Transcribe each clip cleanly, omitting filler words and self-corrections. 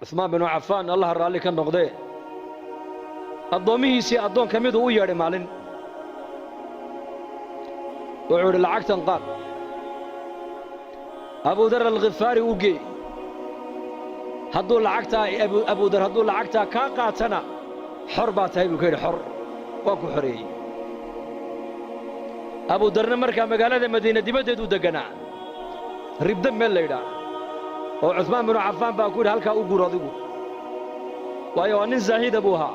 عثمان بن عفان الله الرالي كان نقضي الضوميه سي أدون كميدو وياري مالين وعود العقتن قال أبو ذر الغفاري وقي هدو العقتا أبو ذر هدو العقتا كاقاتنا حربات هاي بكير حر واكو حري أبو ذر مركا مقالة مدينة دبدة ودقنا ريب دم الليلة وعثمان بن عفان باكور هلكا أقول رضيبو وأيوان الزاهد أبوها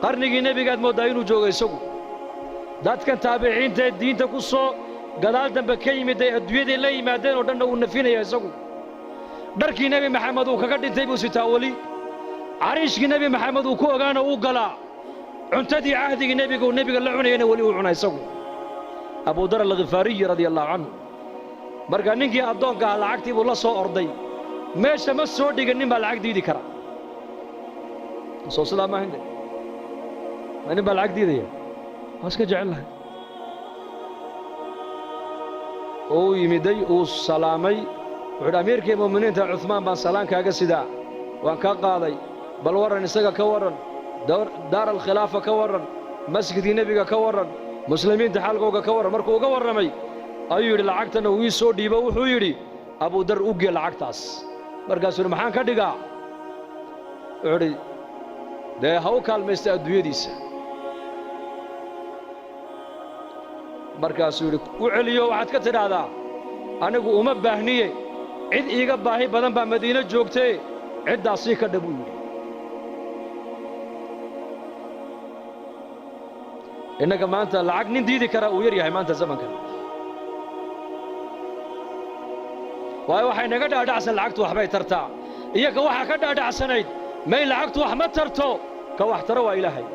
قرني نبي قد مداينو جوغي سوق داد كان تابعين تا الدين تقصو قدال دنبا كيمي دا الدوية اللي يمادين ودنا ونفين يا سوق دركي نبي محمد وكاكد انتبو ستاولي عريشك نبي محمد وكو أغانا وقلا عنتدي عهدي نبي قو نبي قال لعوني ولي وعنا يسوق أبو ذر الغفاري رضي الله عنه marka ninkii adoonka lacagtii buu la soo orday meesha ma soo dhiganin baa lacag diidi kara soo salaama hinde nin baa lacag diidaya waska jecelahay oo yimiday oo salaamay wuxuu ameerkii muuminiinta Uthman baan salaankaaga sida waan ka qaaday bal waran isaga ka waran daar al-khilaafa ka waran masjidii nabiga ka waran muslimiinta xalqooga ka waran markuu uga waramay ayuu yiri lacagtana uu soo dhiibo wuxuu yiri Abu Dar u geel lacagtaas markaasuu maxaan ka dhigaa wuxuu de haw kaalmaysta adduunyadiisa markaasuu yiri u celiyo waxaad ka tiraahdaa anigu uma baahniye cid iiga baahi badan baa Madiina joogtay cidaasi ka dhabu yiri inaga maanta lacag nin diidi kara uu yar yahay maanta zamankan waxay naga dhaadhacsan lacagtu waxbay tartaa iyaga waxa ka dhaadhacsanayd may lacagtu wax ma tarto ka wax taro waa ilaahay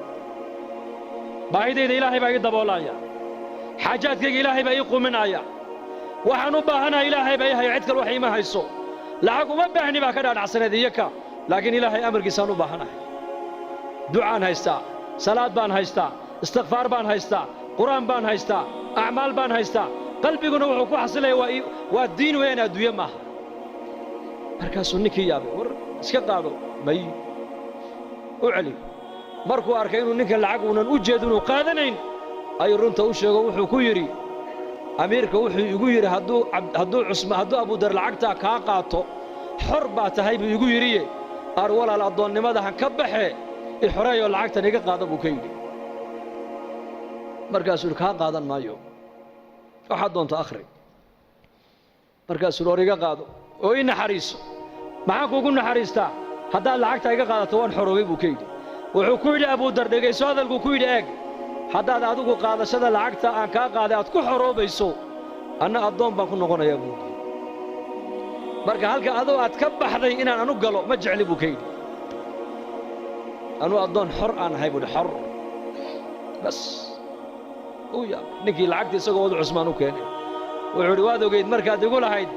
baahideyda ilaahay baa ii daboolaya xaajaadkayga ilaahay baa ii quminaya waxaan u baahanahay ilaahay baa ii hayo cid kale wax iima hayso lacag uma baahni baa ka dhaadhacsanayd iyaga laakiin ilaahay amarkiisaan u baahanahay ducaan haystaa salaad baan haystaa istighfaar baan haystaa quraan baan haystaa acmaal baan haystaa qalbiguna wuxuu ku xasilay waa diin weyn adduunyo ma markaasuu ninkii yaabay war iska qaado may u celi markuu arkay inuu ninka lacag uunan u jeedin uu qaadanayn ay runta u sheego wuxuu ku yiri amiirka wuxuu igu yiri hadduu Abu Dar lacagta ka qaato xor baa tahay buu igu yiri ar walaal adoonnimada han ka baxee xoreeyo lacagta niga qaado buu ka yiri markaasuu ka qaadan maayo waxaad doonto akhri markaasuu origa qaado oo ina xariiso maxaa kuugu naxariistaa haddaad lacagta iga qaadato waan xoroobay buu ka yidhi wuxuu ku yidhi Abu Dar dhegayso hadalku ku yidhi eeg haddaad adigu qaadashada lacagta aan kaa qaaday aad ku xoroobayso anna addoon baan ku noqonayaa buu yidhi marka halka adoo aad ka baxday inaan anu galo ma jecli buu ka yidhi anu addoon xor aan ahay buu xor bas ويا نكي لعقتي سقوا وضع عثمان وكيني وعرواد وجيد مركز يقول هيد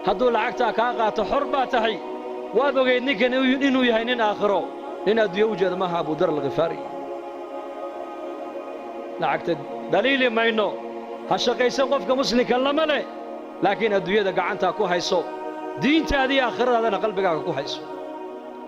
هدول لعقتها كاقة حربة تحي واد وجيد نكي إنه يهينين آخره لأن يوجد معها أبو ذر الغفاري لعقت دليل ما إنه هالشقي سقف كمسلم كلام له لكن الدنيا ده قعنتها كوهيسو دين تادي آخرها هذا قلبك كوهيسو